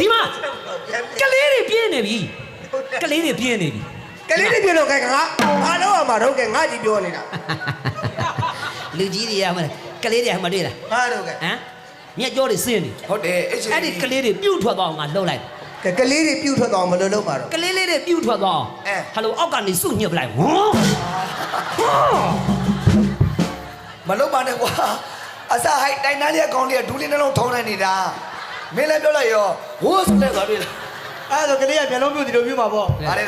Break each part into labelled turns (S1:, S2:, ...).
S1: ဒီမှာကလေးတွေပြင်းနေပြီကလေးတွေပြင်းနေပြီ
S2: ကလေးတွေပြလို့ကဲငါဘာလို့အမှာတော့ကဲငါကြီးပြောနေတာ
S1: လူကြီးတွေကမကလေးတွေမတွေ့လား
S2: ဘာတော့ကဲ
S1: ဟမ်မြက်ကြောတွေစင်းနေ
S2: ဟုတ်တယ်
S1: အဲ့ဒီကလေးတွေပြုတ်ထွက်သွားအောင်ငါလှုပ်လိုက်
S2: ကလေးတွေပြုတ်ထွက်တော့မလို့လုပ်ပါတော့
S1: ကလေးလေးတွေပြုတ်ထွက်သွားအောင်ဟယ်လိုအောက်ကနေစုညှစ်ပလိုက်ဝေါ
S3: မလုပ်ပါနဲ့ကွာအစဟိုက်တိုင်တန်းလေးအကောင်လေးကဒူးလေးနှလုံးထုံးနေနေတာမင်းလည်းပြောလိုက်ရောဝိုးဆိုတဲ့သွားတွေ့လား
S2: အဲ့ဒါကလေးကမျက်လုံးပြုတ်ဒီလိုပြုတ်မှာပေါ့
S3: ဗါတယ်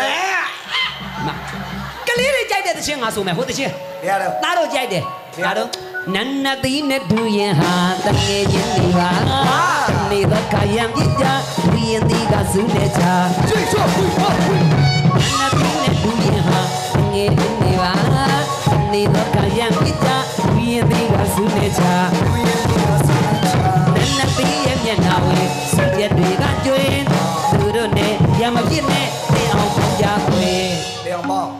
S1: ကလေးတွေကြိုက်တဲ့တခြင်းငါဆိုမယ်ဟိုတခြင်း
S3: ရတယ်
S1: သားတို့ကြိုက်တယ်ဒါတော့နန္နတိနဲ့ဒူရင်ဟာတငယ်ချင်းတွေပါနေတော့ခရံပြကြဝီရင်ဒီကစုနေချာ
S3: ကျွေးချောဖွေးဖွေး
S1: နန္နတိနဲ့ဒူရင်ဟာတငယ်ချင်းတွေပါနေတော့ခရံပြကြဝီရင်ဒီကစုနေချာနန္နတိရဲ့မျက်နှာဝေးစိတ်တွေကကျွေးသူတို့နဲ့ရမဖြစ်နဲ့တင်အောင်ပုံကြခွေ
S3: လေအောင်မောင်း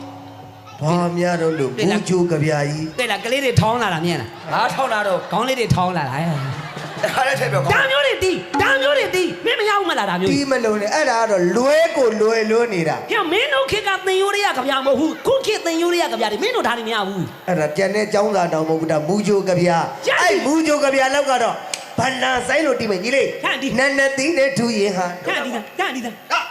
S2: ဘာများတော့လို့ဘူးချိုးကြပြာကြီး
S1: တဲ့လားကလေးတွေထောင်းလာတာမြင်လား
S3: ငါထောက်လာတော့
S1: ခေါင်းလေးတွေထောင်းလာတာ
S3: တခါတည်းထည့်ပြောကော
S1: ဒါမျိုးတွေတီးဒါမျိုးတွေတီးမင်းမရောက်မလားဒါမျိုး
S2: တီးမလုံးနဲ့အဲ့ဒါကတော့လွဲကိုလွဲလွနေတာ
S1: ဟဲ့မင်းတို့ခေတ်ကသင်ရိုးတွေကကြပြမဟုတ်ဘူးခုခေတ်သင်ရိုးတွေကကြပြတယ်မင်းတို့ဒါတွေမရဘူး
S2: အဲ့ဒါကြံတဲ့ចောင်းသားတောင်မဟုတ်ဘူးဒါမူချိုးကြပြအဲ့မူချိုးကြပြလောက်ကတော့ဘန္နာဆိုင်လို့တီးမယ်ကြီးလေးနန်းနသီးနဲ့ထူရင်ဟာ
S1: ဒါဒီဒါဒီဒါ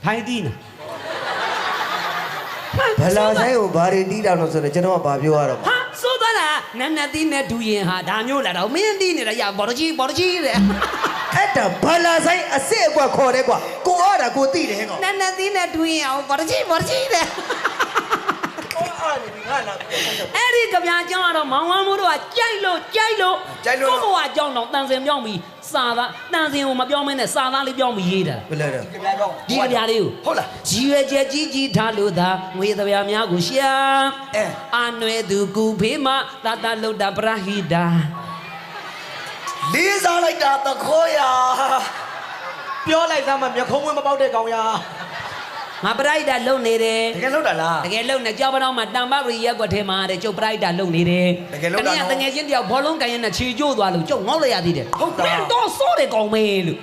S1: ထိုင်တီးနာ
S2: ဘလာဆိုင်ကိုဘာတွေတီးတာလို့ဆိုတော့ကျွန်တော်ကဘာပြောရတော့
S1: ဟာစိုးသွားလားနန်းနသီးနဲ့ဒူရင်ဟာဒါမျိုးလာတော့မင်းတီးနေတာရဘော်ကြီးတဲ့
S2: အဲ့ဒါဘလာဆိုင်အစ်စ်အကွက်ခေါ်တယ်ကွာကိုအားတာကိုတီးတယ်ဟဲ့ကောင်
S1: နန်းနသီးနဲ့ဒူရင်အောင်ဘော်ကြီးတဲ့
S2: ကိုအားနေပြီငါလာ
S1: အဲ့ဒီကြပြအကြောင်းကတော့မောင်ဝမ်းမိုးတို့ကကြိုက်လို့ကိုဘဝအကြောင်းတော့တန်စင်ပြောင်းပြီးစာသားတန်စင်ကိုမပြောင်းမနဲ့စာသားလေးပြောင်းပြီးရေးတာ
S2: ဘယ်လဲတော့
S3: ကြပြကော
S1: ဒီကြပြလေးကို
S3: ဟုတ်လား
S1: ရည်ရွယ်ချက်ကြီးကြီးထားလို့သာငွေသဗျာများကိုရှာအာနွယ်သူကူဖေးမသာသာလုတ်တာပရဟိတာ
S3: လေးစားလိုက်တာတခေါ်ရ
S4: ပြောလိုက်သားမှမျက်ခုံးမပေါက်တဲ့ကောင်ရာ
S1: ငါပရဟိတာလုံနေတယ်
S3: တကယ်လို့တာလား
S1: တကယ်လုံနေကြောက်ပတော့မှတံပါရီရက်ကွက်ထဲမှာတဲ့ကျုပ်ပရဟိတာလုံနေတယ်တငယ်ချင်းတယောက်ဘောလုံးကန်ရင်နဲ့ခြေကျိုးသွားလို့ကျုပ်ငေါ့လိုက်ရသေးတယ်မင်းတော့စိုးတယ်ကောင်မေးလို့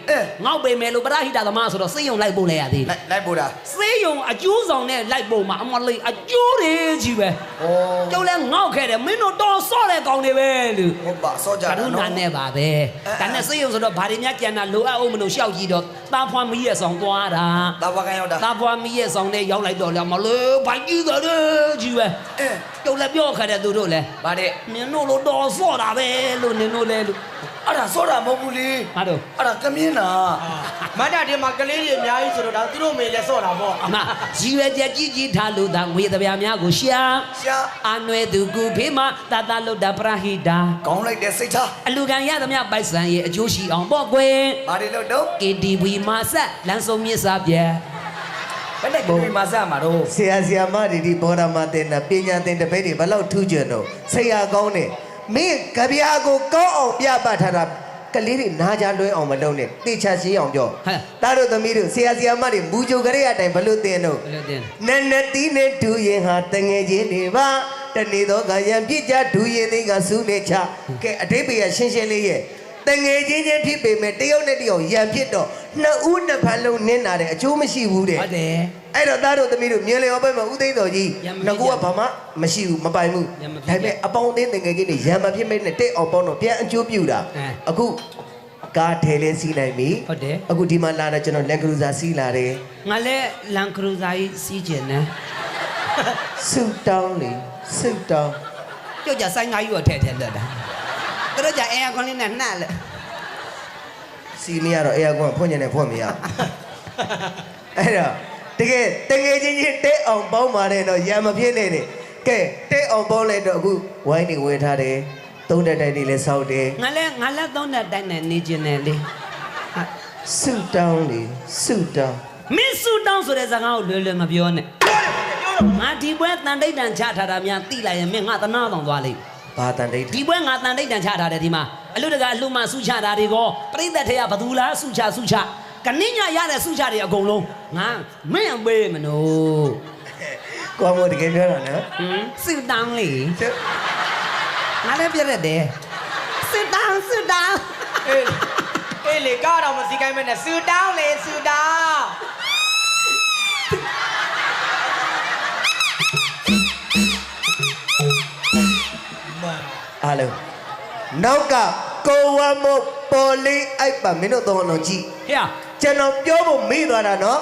S1: ငေါ့ပေမယ်လို့ပရဟိတာသမားဆိုတော့စေးရုံလိုက်ပို့လိုက်ရသေးတယ်
S3: လိုက်ပို့တာ
S1: စေးရုံအကျိုးဆောင်နဲ့လိုက်ပုံမှာအမလေးအကျိုးတွေကြီးပဲ
S3: ဩ
S1: ကျုပ်လည်းငေါ့ခဲ့တယ်မင်းတို့တော်ဆော့တဲ့ကောင်တွေပဲလို့
S3: ဟုတ်ပါစောကြ
S1: က
S3: တာ
S1: ရုဏာနဲ့ပါပဲဒါနဲ့စေးရုံဆိုတော့ဗာရီမြကြံတာလိုအပ်အောင်မလို့ရှောက်ကြည့်တော့တာဖွာမီးရဲ့ဆောင်သွားတာ
S3: တာဝကန်ရောက်တာ
S1: တာဖွာမီးရဲ့ဆောင်နဲ့ရောက်လိုက်တော့လေမလို့ဘိုက်ကြီးတယ်ကြီးပဲ
S3: အဲ
S1: ကျုပ်လည်းပြောခဲ့တယ်သူတို့လည်း
S3: ဗါတဲ့
S1: မင်းတို့လိုတော်ဆော့တာပဲလို့နင်တို့လည်းလို့
S3: အဲ့ဒါစောတာမဟုတ်ဘူးလေ
S1: ဟာတော့
S3: အဲ့ဒါကမြင်းတာ
S4: မန္တတင်မှာကလေးတွေအများကြီးဆိုတော့ဒါသူတို့မေလည်းစော့တာပေါ့
S1: အမရည်ရွယ်ချက်ကြီးကြီးထားလို့သာငွေသဗျာများကိုရှာ
S3: ရှာ
S1: အာနွယ်သူကူဖေးမသာသာလုတ်တာပရဟိတာ
S3: ကောင်းလိုက်တဲ့စိတ်ထား
S1: အလူခံရသမျှပိုက်ဆံရဲ့အကျိုးရှိအောင်ပေါ့ကွယ်
S3: ဗါတယ်လို့တော့
S1: KTV မှာဆက်လမ်းဆုံးမြစ်စာပြဲ
S3: ဘယ်နဲ့ကိုမဆတ်မှာတော့
S2: ဆရာမတွေဒီဘောဓမာတင်တာပညာသင်တပည့်တွေဘယ်လောက်ထူးချွန်တော့ဆရာကောင်းနေမင်းကြပြာကိုကောင်းအောင်ပြပတ်ထားတာကလေးတွေနားကြလွဲအောင်မလုပ်နဲ့တေချာရှိအောင်ပြောတားတို့သမီးတို့ဆရာမတွေမူကြိုကြရတဲ့အတိုင်းဘလို့သင်တော့
S1: ဘယ်လိုတင်
S2: နန်းနသီးနဲ့ဒူရင်ဟာတငယ်ချင်းတွေပါတနေ့တော့ကရံပြစ်ကြဒူရင်တွေကစူးနေချကဲအတိတ်ပေရရှင်းရှင်းလေးရဲ့တငယ်ချင်းချင်းဖြစ်ပေမဲ့တယောက်နဲ့တယောက်ရံဖြစ်တော့နှစ်ဦးနှစ်ဖက်လုံးနင်းလာတဲ့အကျိုးမရှိဘူးတဲ့
S1: ဟုတ်တယ်
S2: အဲ့တော့သားတို့သမီးတို့မြင်လေရောပဲမှာဦးသိန်းတော်ကြီး
S1: ရံမဖြစ်
S2: ငါကဘာမှမရှိဘူးမပိုင်ဘူး
S1: ရံမဖြစ်
S2: ဒါပေမဲ့အပေါင်းအသင်းတငယ်ချင်းတွေရံမဖြစ်မဲ့နဲ့တဲ့အောင်ပေါင်းတော့ပြန်အကျိုးပြုတာ အခုကားထဲလေးစီးနိုင်ပြီ
S1: ဟုတ်တယ်
S2: အခုဒီမှာလာတော့ကျွန်တော်လန်ကရူဇာစီးလာတယ်
S1: ငါလည်းလန်ခရူဇာကြီးစီးကျင်တယ်
S2: ဆုတောင်းလေဆုတောင်း
S1: ကျုပ်ကြဆိုင်ငါကြီးကိုထည့်ထည့်လွတ်တာသူတို့ကြအဲကွန်လေးနဲ့နှက်လေ
S2: စီနေရတော့အေယာကွန်ဖွင့်ညနေဖွင့်မရအဲ့တော့တကယ်တကယ်ချင်းချင်းတဲ့အောင်ပေါင်းပါတယ်တော့ရံမဖြစ်နေတယ်ကဲတဲ့အောင်ပေါင်းလိုက်တော့အခုဝိုင်းနေဝယ်ထားတယ်သုံးတဲ့တိုက်တွေလည်းစောက်တယ်
S1: ငါလည်းသုံးတဲ့တိုင်းနဲ့နေကျင်တယ်လေ
S2: ဆုတောင်းလေဆုတောင်း
S1: မင်းဆူတောင်းဆိုတဲ့စကားကိုလွယ်လွယ်မပြောနဲ့ငါဒီပွဲတန်တိတ်တန်ချထားတာများတိလိုက်ရင်မင်းငါသနာတော်သွားလိမ့်
S2: ဘာတန်တိတ်
S1: ဒီပွဲငါတန်တိတ်တန်ချထားတယ်ဒီမှာ အလူတကအလူမဆူချတာတွေကောပြိသက်ထဲကဘသူလားဆူချကနင်းညရတဲ့ဆူချတွေအကုန်လုံးငါမင်းပေးမလို့
S2: ကိုမို့တကယ်ပြောတာနော်
S1: ဆူတောင်းလေငါလည်းပြရက်တယ်ဆူတောင်း
S4: အေးလေကားတော့မစီကိုင်းမနဲ့ဆူတောင်းလေဆူတောင်း
S2: အားလုံးနောက်ကကိုဝမပေါ်လေးအိုက်ပါမင်းတို့တော့တော့ကြည့်
S1: ဟဲ့
S2: ကျွန်တော်ပြောဖို့မေ့သွားတာနော်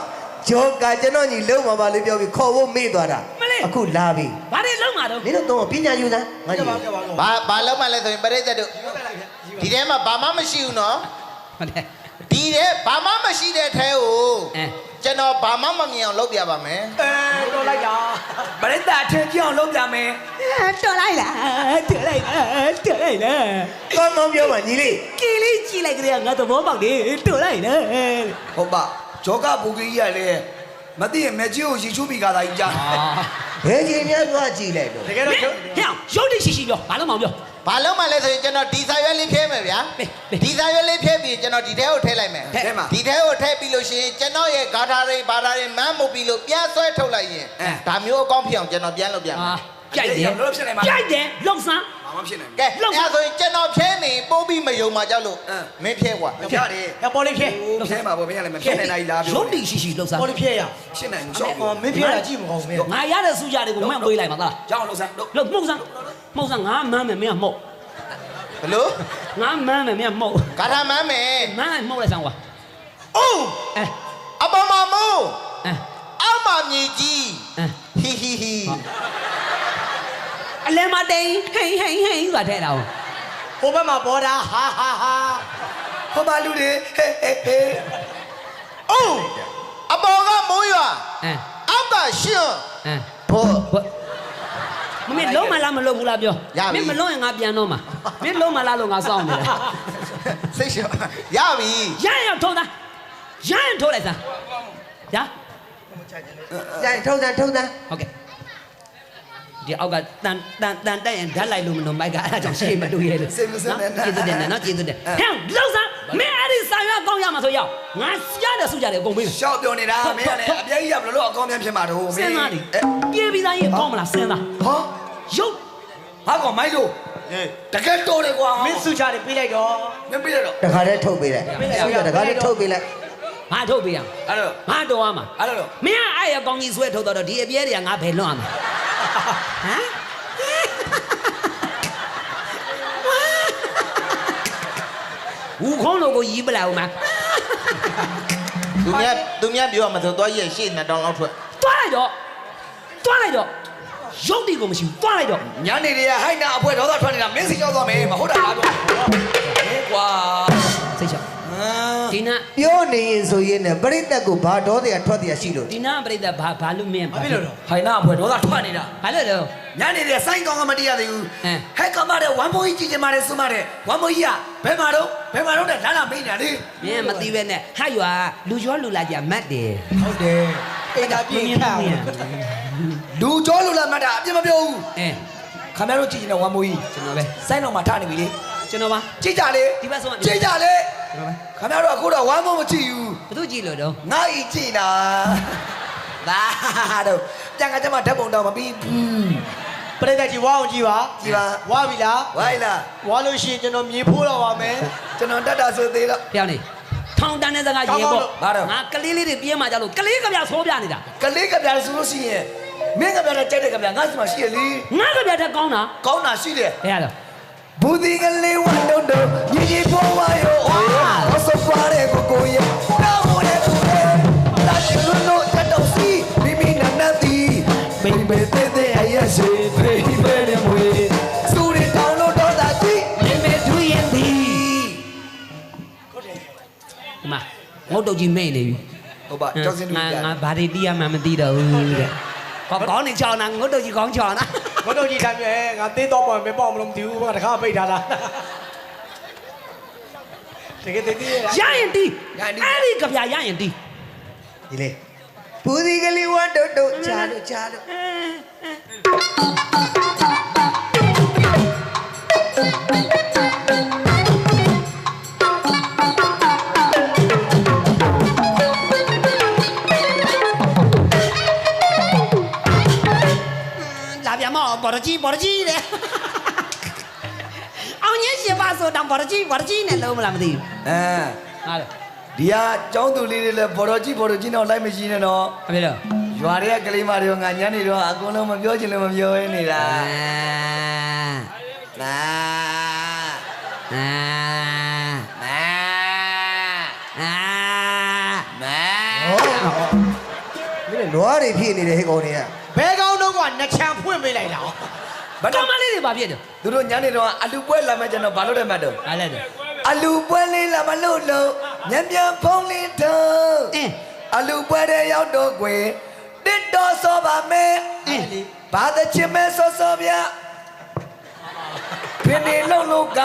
S2: ဂျောကကျွန်တော်ညီလုံးပါပါလေးပြောပြီးခေါ်ဖို့မေ့သွားတာအခုလာပြီ
S1: ဘာတွေလုံးမှာတော့
S2: မင်းတို့တော့ပညာယူစမ်းငါညီ
S5: ဘာလုံးမလဲဆိုရင်ပရိသတ်တို့ဒီထဲမှာဘာမှမရှိဘူးနော်
S1: ဟုတ်တယ်
S5: ဒီထဲဘာမှမရှိတဲ့ထဲကိုကျွန်တော်ဘာမှမမြင်အောင်လုပ်ပြပါမယ်
S4: တော်လိုက်တာ
S3: ပရိသတ်ထင်ကြအောင်လုပ်ကြမယ်
S1: တော်လိုက်လား
S2: ကောင်းကောင်းပြောပါညီလေး
S1: ကီလေးကြည့်လိုက်ကြရငါသဘောပေါက်တယ်တော်လိုက်လား
S3: ဟုတ်ပါဂျောကဘူကြီးရလေမသိရင်မကြီးကိုရီချိုးပြီးကားသားကြီးကြား
S2: ဘယ်ချိန်များသွားကြည့်လိုက်တော့
S4: တကယ်တော့
S1: ဟဲ့ရုပ်တိရှိပြောဘာလို့မအောင်ပြော
S5: ဘာလုံးမလဲဆိုရင်ကျွန်တော်ဒီစာရွက်လေးဖြဲမယ်ဗျာဒီစာရွက်လေးဖြဲပြီးကျွန်တော်ဒီထဲကိုထည့်လိုက်မယ်ဒီထဲကိုထည့်ပြီးလို့ရှိရင်ကျွန်တော်ရဲ့ဂါထာတွေဘာသာတွေမန်းမှုပြီးလို့ပြန်ဆွဲထုတ်လိုက်ရင်ဒါမျိုးအကောင့်ဖြစ်အောင်ကျွန်တော်ပြန်လုပ်ပြမယ်
S1: ကြိုက်တယ်လုံစမ်း
S3: ဘာမှဖြစ်နိုင်
S5: ကဲအဲ့ဆိုရင်ကျွန်တော်ဖြဲနေပို့ပြီးမယုံမှကြောက်လို့မင်းဖြဲကွာ
S3: ဘူးရတယ်
S4: ရပေါ်လေးဖြဲ
S3: ဖြဲမှာပေါ့မင်းကလည်းမဖြဲနိုင်နိုင်လားပြော
S1: ရုပ်တိရှိလုံစမ်း
S4: ပေါ်လေးဖြဲရ
S3: ဖြစ်နိုင်ဘူးရှောက်
S4: မင်းဖြဲတာကြည့်မကောင်းဘူး
S1: ငါရတဲ့စူးကြတွေကိုမန့်ပေးလိုက်ပါလား
S3: ကြောက်လို့စမ်းလို့
S1: လုံမှုတ်စမ်းငါမန်းမယ်မင်းကမှုတ်
S5: ဘလို့
S1: ငါမန်းမယ်မင်းကမှုတ်
S5: ဂါထာမန်းမယ်
S1: မန်းမှုတ်လိုက်စမ်းကွာ
S5: အိုး
S1: အဲ
S5: အပေါ်မှာမို့
S1: အဲ
S5: အောက်မှာမြေကြီး
S1: အဲ
S5: ဟီဟီ
S1: အလဲမတိန်ဟိန်ဆိုတာထဲတာဟုတ်
S4: ဟိုဘက်မှာပေါ်တာဟာ
S3: ဟောပါလူတွေဟဲ့
S5: အိုးအပေါ်ကမိုးရွာ
S1: အဲ
S5: အောက်ကရှင်
S1: အဲ
S5: ဘော
S1: မင်းလုံးမလားမလုံးဘူးလားပြောမင်းမလုံးရင်ငါပြန်တော့မှာမင်းလုံးမလားလို့ငါစောင့်နေတာ
S5: စိတ်ရှောရပြီ
S1: ရရင်ထုံးသားရရင်ထိုးလိုက်စမ်းရ
S2: ကြိုင်ထုံးစမ်း
S1: ဟုတ်ကဲ့ဒီအောက်ကတန်တက်ရင်ဓာတ်လိုက်လို့မလို့မိုက်ကအဲ့ဒါကြောင့်ရှေ့မတူရဲလို့ကျေးဇူးတင်နော်ကျေးဇူးတင်ဟဲ့လောက်စမ်းမင်းအဲ့ဒီစာရွက်ကောင်းရမှာဆိုရောက်ငါရတဲ့စုကြတယ်အကုန်ပေးမယ်
S3: ရှောက်ပြောနေတာမင်းကလည်းအပြည့်ကြီးကဘယ်လိုအကောင်းပြန်ဖြစ်မှာတော့
S1: စဉ်းစားနေပြေးပြီးသားရင်ကောင်းမလားစဉ်းစား
S3: ဟော
S1: ရုပ်
S3: ဟာကောင်မိုက်လို့တကယ်တော်တယ်ကွာ
S4: မင်းစုချတယ်ပြေးလိုက်တော့
S3: မင်းပြလိုက်တော့
S2: တခါတည်းထုတ်ပေးလိုက်တခါတည်းထုတ်ပေးလိုက်
S1: ငါထုတ်ပေးရအောင်
S3: အဲ့တော့
S1: ငါတော်ရမှာ
S3: အဲ့တော့
S1: မင်းအဲ့ရကောင်းကြီးဆွဲထုတ်တော့ဒီအပြဲတွေကငါဘယ်လွတ်ရမှာဟမ်ဦးခေါင်းလို့ကိုရီးပလာဦးမှာ
S5: သူများပြောမှာဆိုတော့ရဲ့ရှေ့နှစ်တောင်လောက်ထွက်
S1: တွားလိုက်တော့ရုပ်တီကိုမရှိဘူးတွားလိုက်တော့
S3: ညနေတွေကဟိုက်နာအဖွဲဒေါသထွက်နေတာမင်းစီရောက်သွားမယ်မဟုတ်တာလားပြောဟဲ့ကွာ
S1: စိတ်ချဒီနာ
S2: ပြောနေရင်ဆိုရင်လည်းပရိသတ်ကိုဘာတော်တရားထွက်တရားရှိလို့
S1: ဒီနာပြိတ္တဘာလို့မင်း
S4: ဘာဖြစ်လို့တော့
S3: ဟိုင်နာအဖွဲဒေါသထွက်နေတာ
S1: ဘာလို့တော့
S3: ညနေတွေစိုင်းကောင်းကမတရားသေးဘူး
S1: ဟမ်
S3: ဟဲ့ကမတဲ့ဝမ်ဘိုးကြီးကြည့်ချင်ပါတယ်ဆိုပါတယ်ဝမ်ဘိုးကြီးကဘယ်မှာတော့တဲ့လာလာမင်းညာလေ
S1: မင်းမသိပဲနဲ့ဟာရွာလူကျော်လူလာကြမတ်တယ်
S3: ဟုတ်တယ်
S4: အိမ်သာပြေးခါ
S3: လူကျော်လူလာမှတ်တာအပြစ်မပြောဘူး
S1: အဲ
S3: ခင်ဗျားတို့ကြည့်နေတဲ့ဝမ်ဘိုးကြီး
S1: ကျွန်တော်ပဲ
S3: စိုင်းတော့မှထားနေပြီလေ
S1: ကျွန်တော်ပါ
S3: ကြည့်ကြလေ
S1: ဒီဘက်ဆုံးက
S3: ကြည့်ကြလေ
S1: ကျွန်တော်ပဲ
S3: ခင်ဗျားတို့အခုတော့ဝမ်ဘိုးမကြည့်ဘူး
S1: ဘသူကြည့်လို့တော့
S3: ငါ့ဤကြည့်တာဒါတော့ပြန်ကကြမှာဓာတ်ပုံတော့မပြီးဘူး
S4: ပရိသတ်ကြီးဝါအောင်ကြည့်ပါ
S3: ကြည့်ပါ
S4: ဝါပြီလား
S3: ဝိုင်းလား
S4: ဝါလို့ရှိရင်ကျွန်တော်မြေဖိုးတော့ပါမယ်
S3: ကျွန်တော်တက်တာဆိုသေးတော့
S1: ပြောင်းနေထောင်တန်းတဲ့စကားရေပေါ့ငါကလေးလေးတွေပြေးမှကြလို့ကလေးကပြဆိုးပြနေတာ
S3: ကလေးကပြားဆိုလို့ရှိရင်မင်းကပြားနဲ့ကြိုက်တဲ့ကပြားငါ့စီမှာရှိရလေ
S1: ငါကပြတက်ကောင်းတာ
S3: ကောင်းတာရှိတယ်
S1: ဘယ်ရတော့
S3: ဘူဒီကလေးဝတ်တော့ညီညီပေါ်ဝါရောအဆောပွားတဲ့ကိုရဲ့တောင်းတဲ့သူရဲ့လာချင်လို့တတော်စီမိမိနာနာတီမိမိတဲ့ရဲ့စေဖေးဖေးနဲ့မွေစူရီတောင်းလို့တော့တာကြည့်မိမိသူရဲ့ဒီ
S1: ဒီမှာငုတ်တုတ်ကြီးမိတ်နေပြီ
S3: ဟုတ်ပါကြောက်စင်းလူပြ
S1: ငါဘာတွေတီးရမှမသိတော့ဘူးတဲ့ကောင်းနေချောင်းတာငုတ်တုတ်ကြီးကောင်းချောင်းတာ
S4: ဘုတ်တော်ကြီးတိုင်းပဲငါသေးတော့မှမပေါ့မလို့မသိဘူးငါတခါပိတ်ထားလားတကယ်တည်းရ
S1: ရရင်တီးအဲ့ဒီကပြရရင်တီး
S2: ဒီလေဘူဒီကလေးဝတ်တော့ချာလို့
S1: ဟ ဘော်ကြီးတဲ့အောင်ကြီးရှင်ပါဆိုတော့ဘော်ကြီးနဲ့လုံးမလားမသိဘူးဟာလေ
S3: ဒီဟာကျောင်းသူလေးတွေလည်းဘော်တော်ကြီးတော့လိုက်မရှိနဲ့တော့
S1: အမေတော့
S3: ရွာတွေကကလေးမတွေကငါညနေတော့အကုန်လုံးမပြောချင်လို့မပြောရနေတာနာ
S1: အာ
S3: နာ
S2: မင်းနွားတွေဖြစ်နေတယ်ဟဲ့ကောင်တွေက
S4: ဘဲကောင်းတော့ကနှစ်ချံဖွင့်ပေးလိုက်တာ
S3: ဘာ
S1: ကော
S3: တော့
S1: င်းမလေးတွေပါပြည့်တယ်
S3: သူတို့ညနေတော့အလူပွဲလာမှကျွန်တော်ဘာလို့တယ်မှတ်တော့
S1: ဟာလေတယ်
S3: အလူပွဲလေးလာမလို့လို့မြန်ဖုံးလေးတော့အလူပွဲတဲ့ရောက်တော့ကွယ်တစ်တော်စောပါမယ်ဘာတချင်မဲစောစောဗျာဖိနေလုံးက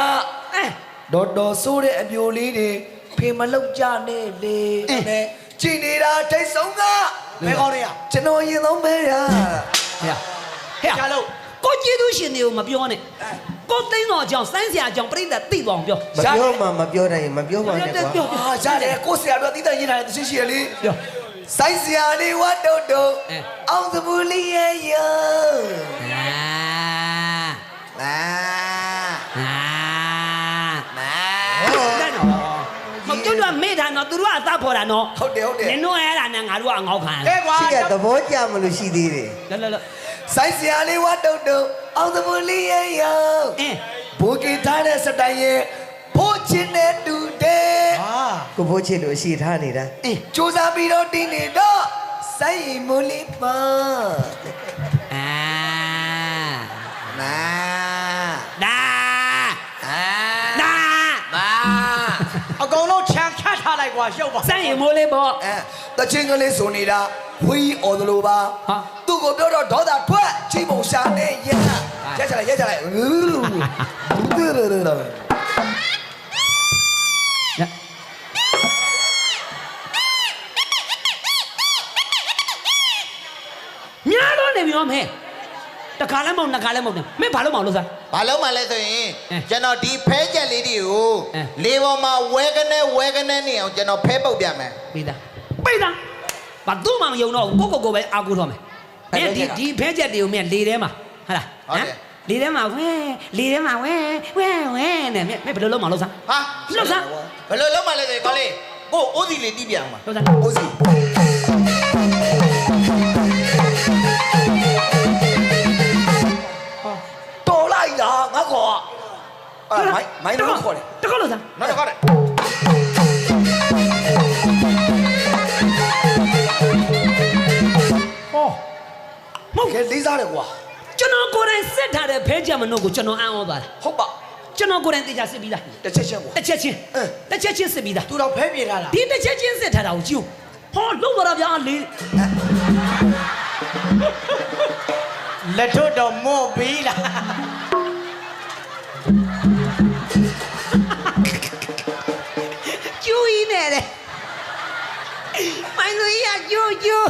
S3: တော်ဆိုးတဲ့အပြိုလေးတွေဖေမလောက်ကြနဲ့လေနဲ့ကြည်နေတာထိတ်ဆုံးက
S4: ဘဲကောင်းတွေက
S3: ကျွန်တော်ရင်သုံးမဲရ
S1: ဟဲ့ချာလို့ကိုကျေးဇူးရှင်တွေကိုမပြောနဲ့ကိုသိန်းတော်အကြောင်းဆိုင်းဆရာအကြောင်းပြိတ္တသိသွားအောင်ပြော
S2: မပြောမှမပြောနိုင်မပြောပါနဲ့ကွာ
S3: အာရတယ်ကိုဆရာတို့တိတရင်ထားတဲ့သရှိရှိရလေစိုက်ဆရာလေးဝတ်တုတ်တုတ်အောင်စပူလေးရဲ့ယလာ
S1: မကျွတ်တော့မေ့တာနော်သူတို့ကအသားဖော်တာနော်
S3: ဟုတ်တယ်
S1: နင်တို့အဲ့ဒါနဲ့ငါတို့ကအငေါက်ခံ
S4: ကဲကွာ
S2: ရှိကသဘောကျမလို့ရှိသေးတယ်
S1: လော
S3: စိုက်ဆရာလေးဝတ်တုတ်တုတ်အောင်စပူလေးရဲ့ယဘူကီထားတဲ့စတိုင်ရဲ့ဖို့ချင်းနဲ့တူတယ်
S2: ကိုဖိုးချစ်တို့အရှိထားနေတာ
S3: စူးစမ်းပြီးတော့တင်းနေတော့စိုက်မူလေးပါ
S1: အာ
S3: နာ
S1: ဒါ
S3: အာ
S1: ဒါ
S3: မာ
S4: အကုန်လုံးချံခတ်ထားလိုက်ကွာရုပ်ပါ
S1: စမ်းရင်မိုးလေးပေါ့
S3: တချင်းကလေးဆိုနေတာဝီအော်သလိုပါ
S1: ဟာ
S3: သူ့ကိုပြောတော့ဒေါသထွက်ချိန်ပုံရှာနေရရက်ချလိုက်
S1: များတော့နေပြီရောမဲတခါလဲမဟုတ်နှစ်ခါလဲမဟုတ်နဲ့မင်းဘာလို့မအောင်လို့စား
S5: ဘာလို့မှလဲဆိုရင်ကျွန်တော်ဒီဖဲချက်လေးတွေကိုလေပေါ်မှာဝဲကနေနေအောင်ကျွန်တော်ဖဲပုတ်ပြမယ်
S1: ပြီးသားဘာသူ့မှမယုံတော့ကိုပဲအာကိုတော့မယ်မင်းဒီဖဲချက်တွေကိုမင်းလေထဲမှာဟာလားလေထဲမှာဝဲနဲ့မင်းဘယ်လိုလုပ်မအောင်လို့စား
S5: ဟာ
S1: လို့စား
S5: ဘယ်လိုလုပ်မှလဲဆိုရင်ကောလေးကိုအိုးစီလေးတီးပြအောင်ပါ
S1: လို့စား
S3: အိုးစီတော်လိုက်တာငါခေါ်မိုင်းလို့ခေါ်တယ်
S1: တကောလို့စား
S5: နောက်တစ်ခါတည်း
S1: ဟောမဟုတ်
S3: ကဲလေးစားတယ်ကွာ
S1: ကျွန်တော်ကိုယ်တိုင်စစ်ထားတဲ့ဖဲချက်မနှုတ်ကိုကျွန်တော်အံ့ဩသွားတယ်
S3: ဟုတ်ပါ
S1: ကျွန်တော်ကိုယ်တိုင်တေချာစစ်ပြီးသား
S3: တစ်ချက်ချင်းကွာ
S1: တစ်ချက်ချင်းစစ်ပြီးသား
S4: သူတော့ဖဲပြေထားလား
S1: ဒီတစ်ချက်ချင်းစစ်ထားတာကိုကြည့်ဟောလုံးသွားတာဗျာလေး
S4: လက်ထွတ်တော့မော့ပြီးလား
S1: ကျူးကြီးနဲ့တဲ့မိုင်းလူကြီးကကျူး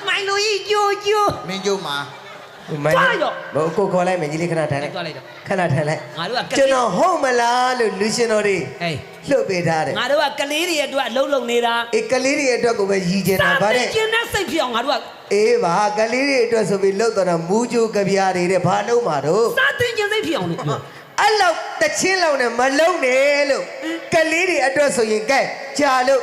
S1: မိုင်းလူကြီးကျူး
S5: မင်းကျုံမှာ
S2: မိုင်းဘောကိုခေါ်လိုက်မယ်ကြီးလေးခဏထိုင်လိုက်
S1: သွားလိုက်တော့
S2: ခဏထိုင်လိုက်
S1: ငါတို့က
S2: ကျွန်တော်ဟုတ်မလားလို့လူရှင်တော်တွေ
S1: ဟေး
S2: လှုပ်ပေးထားတယ်
S1: ငါတို့ကကလေးတွေအတွက်အလုံးလုံးနေတာ
S2: အေးကလေးတွေအတွက်ကိုပဲရည်ကျင်တာဗါတဲ့
S1: ကျင်းတဲ့စိတ်ဖြစ်အောင်ငါတို့က
S2: အေးပါကလေးတွေအတွက်ဆိုပြီးလှုပ်တော့တာမူးကြိုကြပြားတွေတဲ့ဘာလုံးမှာတော့
S1: စာတင်ကျင်းစိတ်ဖြစ်အောင်လို့
S2: အဲ့လောက်တချင်းလောက်နဲ့မလုံးနဲ့လို့ကလေးတွေအတွက်ဆိုရင်ကဲကြာလို့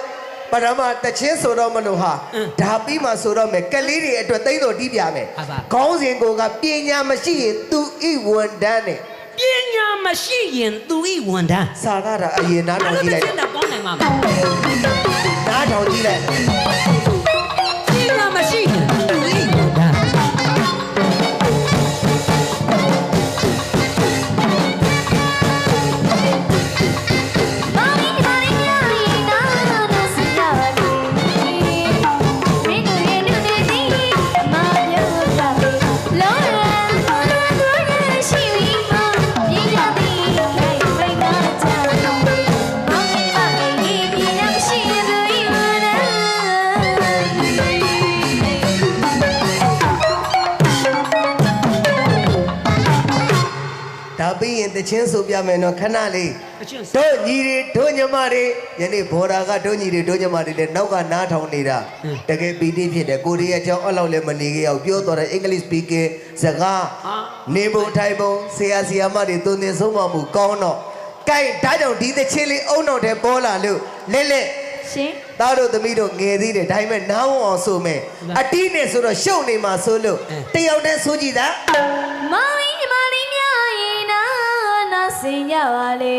S2: ပရမတချင်းဆိုတော့မလို့ဟာဒါပြီးမှဆိုတော့မယ်ကလေးတွေအတွက်သိတော်တီးပြမယ်ခေါင်းစဉ်ကိုကပညာမရှိရင်သူဤဝန်တန်းနဲ့
S1: ပညာမရှိရင်သူဤဝန်ထမ်း
S2: စာရတာအရင်နားထောင်ကြည့်လိုက်
S1: အဲ့ဒါပေါင်းနိုင်မှာမ
S2: နားထောင်ကြည့်လိုက်
S1: ပညာမရှိရင်သူဤဝန်ထမ်း
S2: ဒါပြီးရင်တချင်းဆိုပြမယ်နော်ခဏလေး တို့ညီတွေတို့ညီမတွေယနေ့ဘော်ဒါကတို့ညီတွေတို့ညီမတွေလည်းနောက်ကနားထောင်နေတာတကယ်ပီတိဖြစ်တယ်ကိုရီးယားကျောင်းအဲ့လောက်လည်းမနေခဲ့အောင်ပြောတော့တယ် English speaking စကားနေပုံထိုင်ပုံဆရာဆရာမတွေသွန်သင်ဆုံးမမှုကောင်းတော့ကဲဒါကြောင့်ဒီသချင်းလေးအုံတော့တဲ့ပေါ်လာလို့လက်လက်
S6: ရှင်
S2: သားတို့သမီးတို့ငယ်သေးတယ်ဒါပေမဲ့နားဝအောင်ဆိုမယ်အတိနဲ့ဆိုတော့ရှုပ်နေမှာဆိုလို့တယောက်တည်းဆိုကြည့်တာ
S6: မောင်ကြီးမလေးများရင်နာစင်ကြပါလေ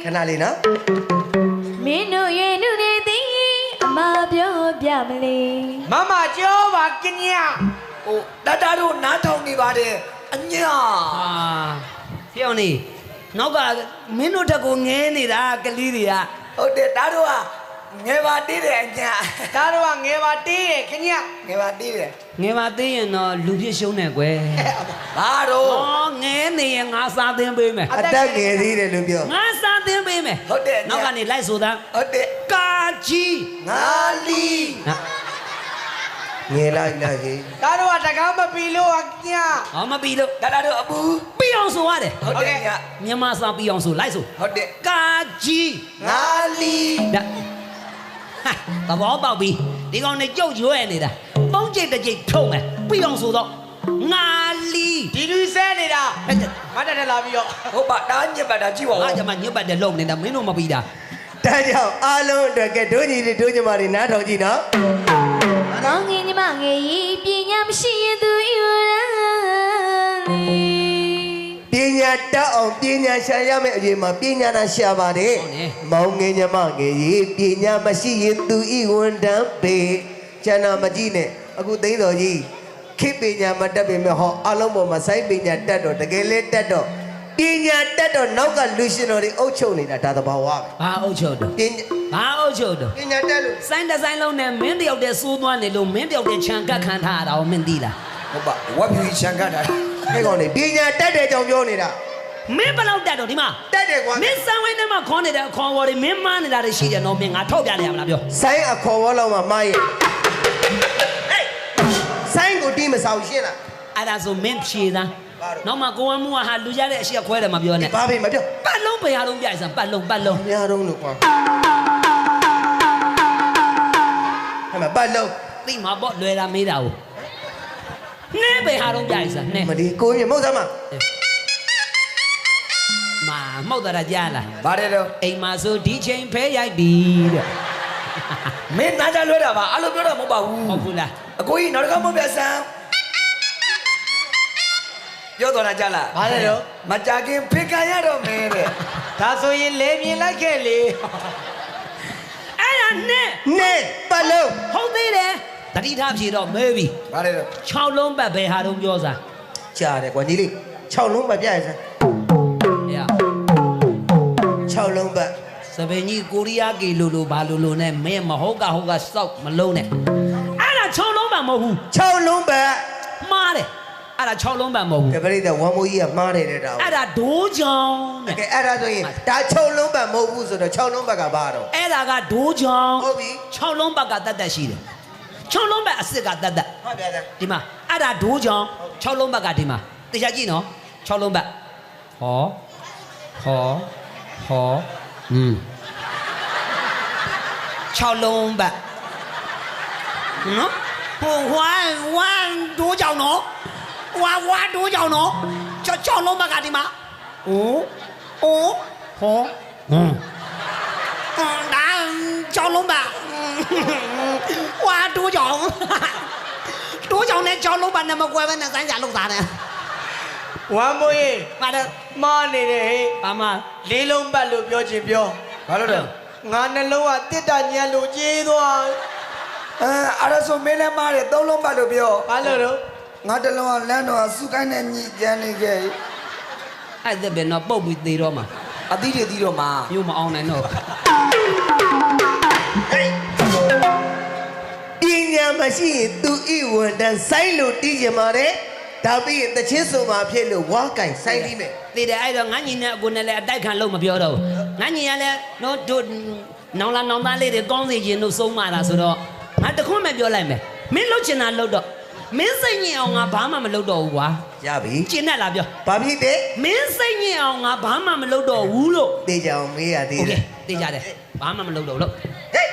S2: ခဏလေးနော်
S6: မင်းတို့ရဲ့လူတွေသိအမပြောပြမလေ
S4: မမကြောပါကည
S3: ဟိုတတတို့နားထောင်နေပါတယ်အညာ
S1: ဟာဖျောင်းနေနောက်ကမင်းတို့တက်ကိုငဲနေတာကလေးတွေက
S3: ဟုတ်တယ်ဒါတို့ကငယ်ပါတေးတယ်အညာ
S4: ဒါတော့ငယ်ပါတေးတယ်ခည
S3: ငယ်ပါတေးတယ်
S1: ငယ်ပါသေးရင်တော့လူပြစ်ရှုံးနေကွယ်
S3: ဘာတို့
S1: ဩငဲနေရင်ငါစားသင်းပေးမယ်
S2: အတက်ငယ်သေးတယ်လို့ပြော
S1: ငါစားသင်းပေးမယ်
S3: ဟုတ်တယ်
S1: နောက်ကနေလိုက်ဆိုသား
S3: ဟုတ်တယ်
S1: ကာကြီး
S3: ငါလီ
S2: ငယ်လိုက်လားကြီး
S4: ဒါတော့တကားမပီလို့ကည
S1: ဟောမပြီးလို့
S3: ဒါတို့အပူ
S1: ပြီးအောင်ဆိုရတယ်
S3: ဟုတ်တယ်ညာ
S1: မြန်မာစာပြီးအောင်ဆိုလိုက်ဆို
S3: ဟုတ်တယ်
S1: ကာကြီး
S3: ငါလီ
S1: ဒါသဘောပေါက်ပြီဒီကောင်နဲ့ကြုတ်ရွဲနေတာပုံးကျိတ်တစ်ကျိတ်ထုံးမယ်ပြီးအောင်ဆိုတော့ငါလီ
S4: ဒီလူဆဲနေတာမတ်တက်လာပြီးတော့
S3: ဟုတ်ပါတာညက်ပါတာကြည့်ပါဦး
S1: အားကြမှာညစ်ပတ်တယ်လုံနေတာမင်းတို့မပြီးတာ
S2: ဒါကြောင့်အားလုံးအတွက်ကတို့ညီတွေတို့ညီမတွေနားထောင်ကြည့်နော်
S6: မောင်ကြီးညီမငယ်ကြီးပညာမရှိရင်သူယူရလေ
S2: ပညာတတ်အောင်ပညာရှာရမယ့်အရေးမှာပညာသာရှာပါတယ်မောင်ငယ်ညီမငယ်ကြီးပညာမရှိရင်သူဤဝန်တန်းပေကျန်တာမကြည့်နဲ့အခုသိန်းတော်ကြီးခေပညာမတတ်ပေမဲ့ဟောအလုံးပေါ်မှာစိုင်းပညာတတ်တော့တကယ်လဲတတ်တော့ပညာတတ်တော့နောက်ကလူရှင်တော်တွေအုပ်ချုပ်နေတာဒါသဘာဝပဲ
S1: ဘာအုပ်ချုပ်တော့
S2: ပညာ
S1: ဘာအုပ်ချုပ်တော့
S2: ပညာတက်လို့
S1: စိုင်းတစ်ဆိုင်လုံးနဲ့မင်းတယောက်တည်းစိုးသွားနေလို့မင်းတယောက်တည်းခြံကတ်ခံထားရတာကိုမင်းသိလား
S3: ဟုတ်ပါဝက်ဖြူချန်ကတ်တာ
S2: အဲ့ကောင်နေပညာတက်တဲ့ကြောင့်ပြောနေတာ
S1: မင်းဘယ်လောက်တက်တော့ဒီမှာ
S2: တက်တယ်ကွာ
S1: မင်းစံဝိုင်းထဲမှာခေါင်းနေတဲ့အခေါ်ဝေါ်တွေမင်းမန်းနေတာတွေရှိတယ်နော်မင်းငါထောက်ပြလိုက်ရမလားပြော
S2: ဆိုင်းအခေါ်ဝေါ်လောက်မှာမားရဲ့ဟေးဆိုင်းကိုတီးမဆောင်ရှင်းလား
S1: အဲ့ဒါဆိုမင်းဖြေသားနောက်မှကိုဝမ်းမှုကဟာလူကြတဲ့အရှိခွဲတယ်မပြောနဲ့
S2: ဘာဖြစ်မပြော
S1: ပတ်လုံးဘယ်ဟာလုံးပြိုင်စမ်းပတ်လုံး
S2: ဘယ်တော့လို့ကွာဟဲ့မပတ်လုံး
S1: သိမှာပေါ့လွယ်တာမေးတာကိုနဲဘယ်ဟာလုံးပြိုင်စမ်းနဲ
S2: မဒီကိုကြီးမဟုတ်သမ်းမ
S1: မာမှုတ်တာကြားလား
S3: ပါတယ်တော့
S1: အိမ်မှာဆိုဒီချိန်ဖဲရိုက်ပြီတဲ့
S3: မင်းနားကြလွဲတာပါအဲ့လိုပြောတာမဟုတ်ပါဘူး
S1: ဟုတ်ဘူးလား
S3: အကိုကြီးနောက်တစ်ခါမပြဆန်းပြောတော်တာကြလား
S4: ဘာလဲတော့
S3: မကြခင်ဖေခံရတော့မင်းတဲ့
S4: ဒါဆိုရင်လေမြင်လိုက်ခဲ့လေ
S1: အဲ့ဒါနဲ
S2: နေပတ်လုံး
S1: ဟုတ်သေးတယ်တတိထားဖြေတော့မဲပြီ
S3: ပါတယ်တော့
S1: 6လုံးပတ်ဘယ်ဟာတော့ပြောစား
S2: ကြားတယ်ကွာညီလေး6လုံးပတ်ပြရစမ်း
S1: ရ
S2: 6လုံးပတ်
S1: စပင်ကြီးကိုရီးယားကီလိုဘာလိုနဲ့မင်းမဟုတ်ကစောက်မလုံးနဲ့အဲ့ဒါ6လုံးပတ်မဟုတ်ဘူး
S2: 6လုံးပတ်
S1: မှားတယ်အဲ့ဒါ6လုံးပတ်မဟုတ်ဘူး
S2: တပရိသဝမ်မိုးကြီးကမှားတယ်တဲ့တောင်
S1: အဲ့ဒါဒိုးချောင်းတဲ့
S2: ကဲအဲ့ဒါဆိုရင်ဒါ6လုံးပတ်မဟုတ်ဘူးဆိုတော့6လုံးပတ်ကဘာတော့
S1: အဲ့ဒါကဒိုးချောင်း
S2: ဟုတ်ပြီ
S1: 6လုံးပတ်ကတတ်ရှိတယ်6လုံးပတ်အစ်စ်ကတတ်
S2: ဟုတ်ပြစမ်း
S1: ဒီမှာအဲ့ဒါဒိုးချောင်း6လုံးပတ်ကဒီမှာတရားကြည့်နော်6လုံးပတ်ဟော6လုံးပတ်နော်ဟိုဝမ်ဒိုးချောင်းနော်ဝါဒိုးချောင်းနော်6လုံးပတ်ကဒီမှာဟောဒါ6လုံးပတ်ဝါဒိုးချောင်းနဲ့6လုံးပတ်နဲ့မကွဲဘဲနဲ့စိုင်းကြလောက်သားတယ်
S4: ဝမ်းမိုးရေ
S1: ပါတယ်
S4: မားနေတယ်ဟေး
S1: ဘာမှ
S4: လေးလုံးပတ်လို့ပြောချင်ပြော
S3: ဘာလို့လဲ
S4: ငါနှလုံးကတစ်တညံလို့ကြေးသွား
S3: အဲ့ဒါဆိုမင်းလည်းမားတယ်သုံးလုံးပတ်လို့ပြော
S4: ဘာလို့တော့
S3: ငါတလုံးကလမ်းတော့စုကိုင်းနဲ့ညှိကြမ်းနေခဲ့
S1: အဲ့ဒါပဲတော့ပုတ်ပြီးသေးတော့မှာ
S3: အသီးတွေသီးတော့မှာ
S1: မြို့မအောင်နိုင်တော့
S2: ပညာမရှိရင်သူဤဝန်တန်းဆိုင်းလို့တီးကြမှာတဲ့ဒါပြီးရင်တချင်းစုံမှာဖြစ်လို့ဝါကင်ဆိုင်းပြီးမယ်
S1: သေးတယ်အဲ့တော့ငါညီနဲ့အကိုနဲ့လည်းအတိုက်ခံလို့မပြောတော့ဘူးငါညီကလည်းနော်တို့နောင်လာနောင်သားလေးတွေကောင်းစီခြင်းတို့ဆုံးမတာဆိုတော့ငါတခွန်းပဲပြောလိုက်မယ်မင်းလှုပ်ချင်တာလှုပ်တော့ မင်းစိတ်ညစ်အောင်ငါဘာမှမလုပ်တော့ဘူးကွာ
S2: ရပြီ
S1: ကျင်းနဲ့လားပြော
S2: ဘာဖြစ်တဲ့
S1: မင်းစိတ်ညစ်အောင်ငါဘာမှမလုပ်တော့ဘူးလို့
S2: တေးကြအောင်မေးရသေး
S1: โอเค
S2: တယ်
S1: သိကြတယ်ဘာမှမလုပ်တော့လို့
S2: ဟေး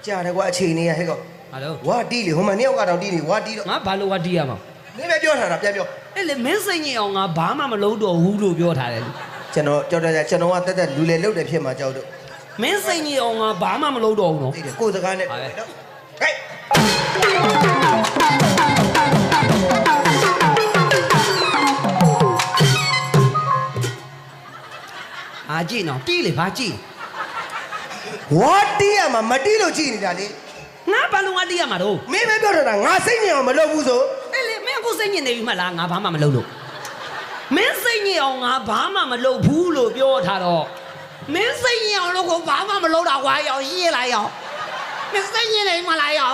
S2: ကြားတယ်ကွာအချိန်နေရဟဲ့ကော
S1: ဟာလို့
S2: ဝါတီးလေဟိုမှာနှစ်ယောက်ကတော့တီးနေဝါတီးတော့
S1: ငါဘာလို့ဝတီးရမှာ
S2: နင်းပဲပြောထားတာပြန်ပြော
S1: အဲ့လေမင်းစိတ်ညစ်အောင်ငါဘာမှမလုပ်တော့ဘူးလို့ပြောထားတယ်လေ
S2: ကျွန်တော်ကြောက်တယ်ကျွန်တော်ကတက်တက်လူလေလုတ်တယ်ဖြစ်မှာကြောက်တော့
S1: မင်းစိတ်ညစ်အောင်ငါဘာမှမလုပ်တော့ဘူးနော်
S2: သိတယ်ကိုယ်စကားနဲ့နော်ဟေး
S1: အာကြည့်နော်တီးလေဘာကြည့်
S2: ဝါတီးရမှာမတီးလို့ကြည့်နေတာလေ
S1: ငါဘာလို့ဝတီးရမှာတော့
S2: မင်းပဲပြောထားတာငါစိတ်ညစ်အောင်မလုပ်ဘူးဆို
S1: အဲ့လေမင်းအခုစိတ်ညစ်နေပြီမှလားငါဘာမှမလုပ်လို့မင်းစိတ်ညစ်အောင်ငါဘာမှမလုပ်ဘူးလို့ပြောထားတော့မင်းစိတ်ညစ်အောင်လို့ကိုဘာမှမလုပ်တာကွာရောရှင်းလိုက်ရောမင်းစိတ်ညစ်နေမှလားရော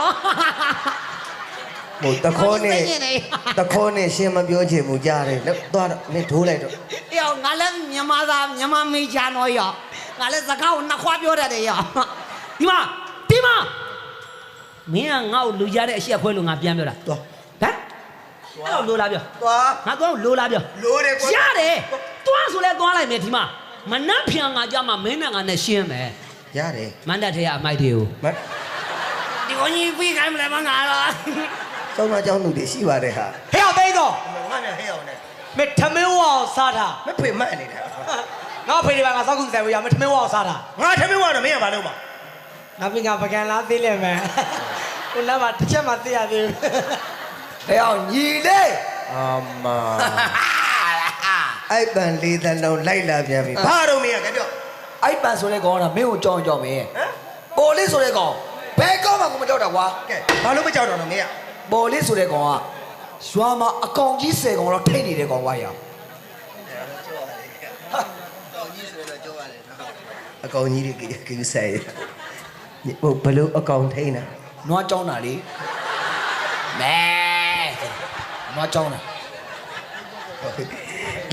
S2: ဟိုတခေါနဲ့ရှင်းမပြောချင်ဘူးကြားတယ်တော့သွားတော့နင်းထိုးလိုက်တော့
S1: ရောငါလည်းမြန်မာသားမြန်မာမေးချာတော့ရောငါလည်းစကားကိုနှစ်ခွာပြောတတ်တယ်ရောဒီမှာမင်းကငါ့ကိုလူကြတဲ့အရှက်ခွဲလို့ငါပြန်ပြောတာ
S2: သွား
S1: ဟမ်အဲ့လိုလိုလားပြော
S2: သွား
S1: ငါတော့လိုလားပြော
S2: လိုတယ်ကွာ
S1: ရတယ်သွားဆိုလဲသွားလိုက်မယ်ဒီမှာမနှက်ဖြံငါကြမှာမင်းနဲ့ငါနဲ့ရှင်းမယ်
S2: ရတယ်
S1: မန္တထဲကအမိုက်တွေကို
S2: မ
S1: ဒီကိုကြီးပြီးခိုင်းမလဲမငါတော့
S2: ကျောင်းသားကျောင်းသူတွေရှိပါတယ်ဟာ
S4: ဟဲ့အောင်သိတော့
S2: ငါနဲ့ဟဲ့အောင်နဲ့
S4: မထမင်းဝအောင်စားတာ
S2: မဖေမတ်နေတာ
S4: ငါဖေးဒီပါငါစောက်ကူဆိုင်ဝရမထမင်းဝအောင်စားတာ
S2: ငါထမင်းဝါတော့မင်းကဘာလုပ်မှာ
S4: ငါပြင်ကပကံလားသေးလဲမယ်ကိုလည်းမတစ်ချက်မှသိရသေးဘူး
S3: ဟဲ့အောင်ညီလေး
S2: အာမအိုက်ပန်လေးတန်လုံးလိုက်လာပြန်ပြီဘာတော့မင်းကပြော
S3: အိုက်ပန်ဆိုတဲ့ကောင်ကမင်းကိုကြောက်မင်းပေါ်လေးဆိုတဲ့ကောင်ဘယ်ကောင်မှကိုမကြောက်တာကွာ
S2: ကဲဘာလို့မကြောက်တော့မင်းက
S3: ပေါ်လေးဆိုတဲ့ကောင်ကရွာမှာအကောင်ကြီး10ကောင်တော့ထိတ်နေတဲ့ကောင်ကွာရ
S2: အကောင်ကြီးတွေကိစ္စရဟိုဘလို့အကောင်ထိန်းတာ
S3: နွားကြောင်းတာလေမဲနွားကြောင်းတာ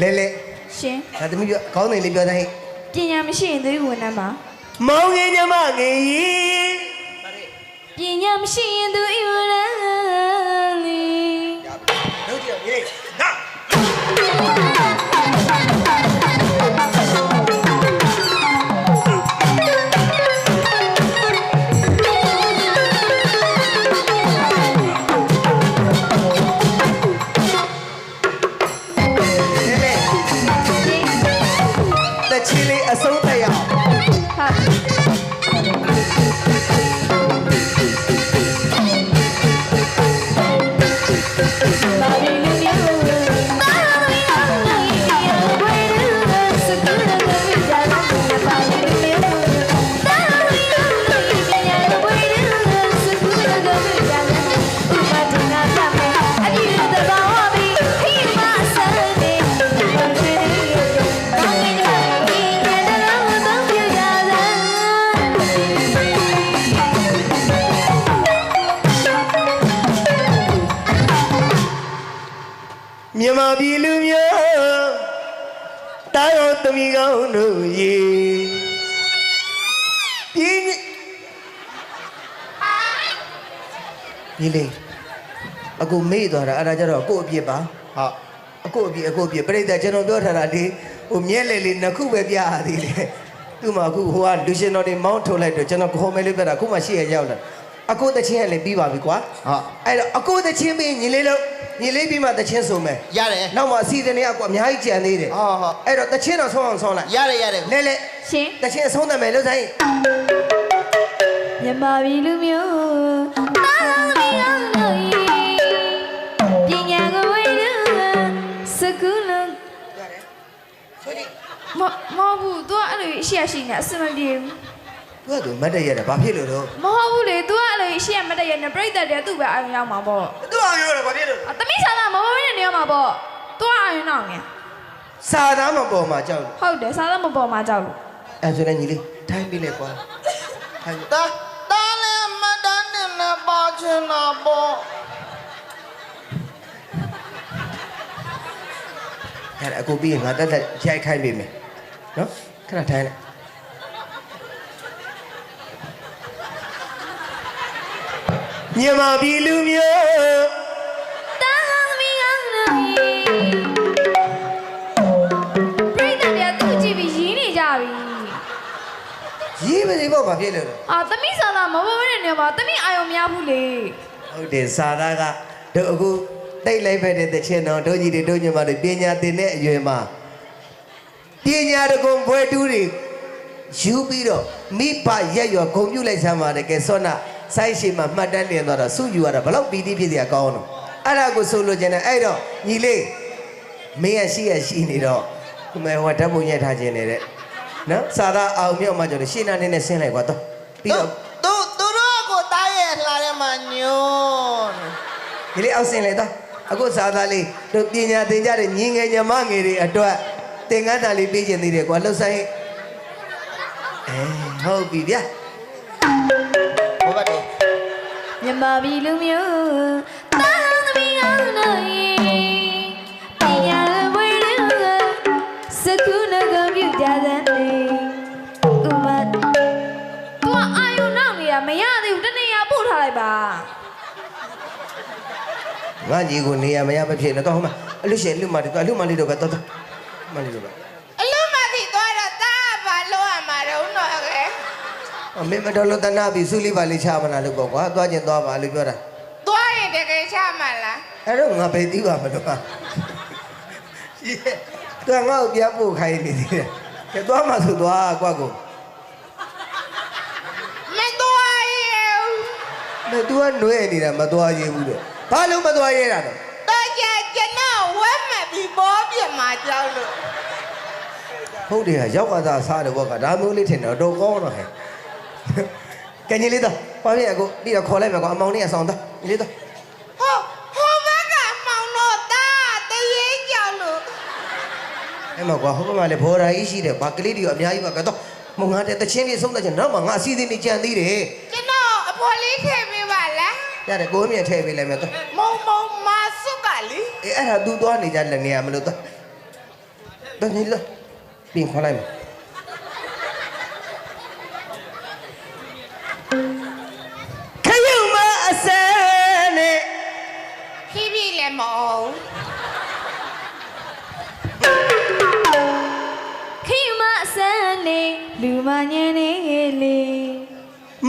S2: လဲလဲ
S6: ရှင်
S2: ဒါသမီးပြောခေါင်းစဉ်လေးပြောတိုင်း
S6: ပညာမရှိရင်သွေးဝင်နှမ်းပါ
S2: မောင်ငယ်ညမငယ်ကြီး
S6: ပညာမရှိရင်သွေးဝင်နှမ်းလေ
S2: တို့ကြည့်ရေးနာ တချီလေးအဆုံးတက်ရအောင်
S6: ဟာဘာလို့လဲဘာလို့လဲဘယ်လိုစကူရတဲ့ကြမ်းဘာလို့လဲဘာလို့လဲပညာဘယ်လိုစကူရတဲ့ကြမ်းဥပဒေနာတမဲအဒီတဘာဝဘီဟိမဆန်နေဘာဖြစ်
S2: မြန်မာပြည်လူမျိုးတာယောသမီးကောင်းတို့ရေပြင်းဒီလေးအခုမေ့သွားတာအဲ့ဒါကြတော့ကို့အပြစ်ပါဟာအခုအပြစ်ပြိတ္တကျွန်တော်ပြောထားတာဒီဟိုမြဲလေလေးနှစ်ခုပဲပြရသေးတယ်သူ့မှာအခုဟိုကလူရှင်တော်တွေမောင်းထုတ်လိုက်တော့ကျွန်တော်ခေါ်မယ်လို့ပြောတာအခုမှရှိရရောက်လာအခုတချင်းကလည်းပြီးပါပြီကွာဟာအဲ့တော့အခုတချင်းပြီးညီလေးလို့ညီလေးပြီးမှတချင်းဆိုမယ်
S5: ရတယ်
S2: နောက်မှအစီအစဉ်တွေကကွာအများကြီးကြံသေးတယ်
S5: ဟောဟော
S2: အဲ့တော့တချင်းတော့ဆုံးအောင်ဆုံးလိုက်
S5: ရတယ်
S2: လဲလဲ
S6: ရှင်
S2: တချင်းအဆုံးသတ်မယ်လို့ဆိုင်
S6: မြန်မာပြည်လူမျိုးတာလီအောင်လို့ပညာကိုဝေလို့စကူလုံး
S2: ဆိုဒီ
S6: မဟုတ်ဘူး तू အဲ့လိုရှေ့ရှိနေအစမပြေဘူး
S2: သူကသူမတ်တရတာဘာဖြစ်လို့တော့
S6: မဟုတ်ဘူးလေ तू အဲ့လိုရှေ့မတက်ရနေပြိတ္တတွေကသူ့ပဲအာရုံရောက်မှာပေါ့
S2: သူ့အောင်ရောဘာဖြစ်လို့
S6: အသမီးဆာလာမမဝင်းနေရမှာပေါ့ तू အာရုံနောက်နေ
S2: စာသားမပေါ်မှာကြောက်
S6: ဟုတ်တယ်ဆာလာမပေါ်မှာကြောက်လို့
S2: အဲ့ဆိုလည်းညီလေးထိုင်းပြီလေကွာထိုင်း
S5: တာလည်းမတန်းနဲ့လည်းပါချင်တာပေါ့
S2: အဲ့အခုပြီးရင်ငါတက်ရိုက်ခိုင်းပြီမယ် နော်ခဏထိုင်လိုက်မြန်မာပြည်လူမျိုး
S6: တာသမီးကောင်းလို့ပြိတ္တပြသူ့ကြည့်ပြီးရင်းနေကြပြီ
S2: ရေးမနေပေါ့ဘာဖြစ်လဲတော့
S6: အာသမီးစားတာမဟုတ်ဘဲနဲ့နေမှာသမီးအာယုံများဘူးလေ
S2: ဟုတ်တယ်စာသားကတို့အခုတိတ်လိုက်ဖက်တဲ့တခြင်းတော်တို့ကြီးတွေတို့ညီမတွေပညာသင်တဲ့အရွယ်မှာပညာတကုံဘွယ်တူးတွေယူပြီးတော့မိဘရက်ရွာဂုံပြုတ်လိုက်စမ်းပါတယ်ကဲစောနာဆိုင်းရှိမှာမှတ်တမ်းတင်သွားတော့စုယူရတာဘလောက်ပီတိဖြစ်စရာကောင်းတော့အဲ့ဒါကိုဆိုလိုချင်တယ်အဲ့တော့ညီလေးမင်းရရှိနေတော့ဒီမဲ့ဟိုဓာတ်ပုံရိုက်ထားခြင်းနေတဲ့နော်စာသားအောင်မြောက်မှကျတော့ရှင်းနာနေနဲ့ဆင်းလိုက်ကွာတော့ပြီးတော့
S5: သူတို့ကိုတားရဲ့လှထဲမှာညွန်း
S2: ဒီလေးအောက်ဆင်းလိုက်တော့အခုစာသားလေးတို့ပညာသင်ကြတဲ့ညီငယ်ညီမငယ်တွေအတွက်သင်္ကန်းတာလေးပေးခြင်းသေးတယ်ကွာလှုပ်ဆိုင်ဟုတ်ပြီဗျာ
S5: ဟိုဘက်တော့
S6: မြန်မာပြည်လူမျိုးတာသမီးကောင်းလို့ပညာဝေလို့စကုနကပြုတ်ကြတဲ့နေဥမတ်သူအာယုံနောက်နေတာမရသေးဘူးတနေ့ရပို့ထားလိုက်ပါ
S2: ငါကြီးကိုနေရမရမဖြစ်နဲ့တော့ဟိုမှာအလူရှင်လူမတွေတော့အလူမလေးတော့ပဲတော့မလေးတော့ပဲ
S5: အလုံးမသိသွားတော့တားဘာလို့ရမှာတော့တော့ကဲ
S2: အမေမတော်လို့တနာပြီစုလေးပါလေးချမလားလို့ပေါ့ကွာသွားကျင်သွားပါလို့ပြောတာ
S5: သွားရင်တကယ်ချမှာလား
S2: အဲ့တော့ငါပဲသိပါမလို့သူကငါ့ကိုပြပို့ခိုင်းနေသေးတယ်ကဲသွားမှဆိုသွားကွာကို
S5: မသွားရဘူး
S2: မသူကနှွဲနေတာမသွားရဘူးတဲ့ဘာလို့မသွားရတာတော့
S5: တော့ကျွန်တော်ဝက်မှတ်ပြီးပေါ်ပြမှာကြောက်လို့
S2: ဟုတ်တယ်ဟာရောက်လာတာစားတယ်ဘောကဒါမျိုးလေးထင်တော့တော့ကောင်းတော့ဟဲ့ကဲညီလေးတော့ဘာဖြစ်အခုပြီးတော့ခေါ်လိုက်မယ်ကွာအမောင်လေးကဆောင်တော့ညီလေးတော့
S5: ဟိုဘက်ကမောင်တော့တားတရေကြောက်လို့
S2: အဲ့မှာကွာဟိုဘက်မှာလည်းဘော်ရာကြီးရှိတယ်ဘာကလေးတွေအများကြီးပါကတော့မုံငါတဲ့တချင်းလေးဆုံးတဲ့ချင်းနောက်မှငါအစီအစဉ်ကြီးကြံသေးတယ်
S5: ကျွန်တော်အဖော်လေးထည့်ပေးပါလား
S2: ရတယ်ကိုမြင့်ထည့်ပေးလိုက်မယ်တော့
S5: မုံမဆုကလေ
S2: အေးအဲ့ဒါ तू သွားနေကြလည်းနေရမလို့တော့တော့ညီလေးပြင်ခေါ်လိုက်မယ်ခရုံမအစဲနဲ့
S5: ဖြည်းဖြည်းလည်းမအောင်
S6: ခိမဆန်းနေလူမညင်းနေလေ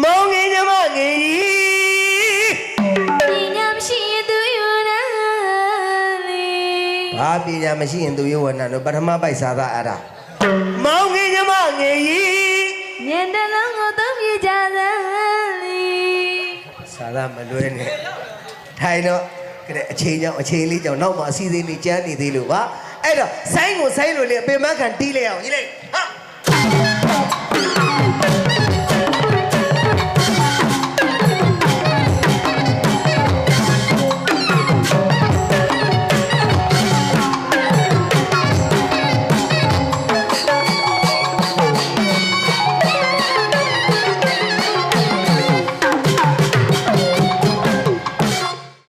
S2: မောင်ငယ်ညီမငယ်ကြီး
S6: ပညာမရှိရင်သူယူနာလေ
S2: ဘာပညာမရှိရင်သူရောဝနာတို့ပထမပိုက်စားတာအဲ့ဒါမောင်ငယ်ညီမငယ်ကြီး
S6: ညံတလုံးကိုသုံးပြကြသလေ
S2: စားတာမလွဲနဲ့ထိုင်တော့ကဲအချိန်ကြောင့်အချိန်လေးကြောင့်နောက်မှအစီအစဉ်လေးကျန်းနေသေးလို့ပါအဲ့တော့ဆိုင်းကိုဆိုင်းလို့လေအပင်မခံတီးလိုက်အောင်ညီလေးဟာ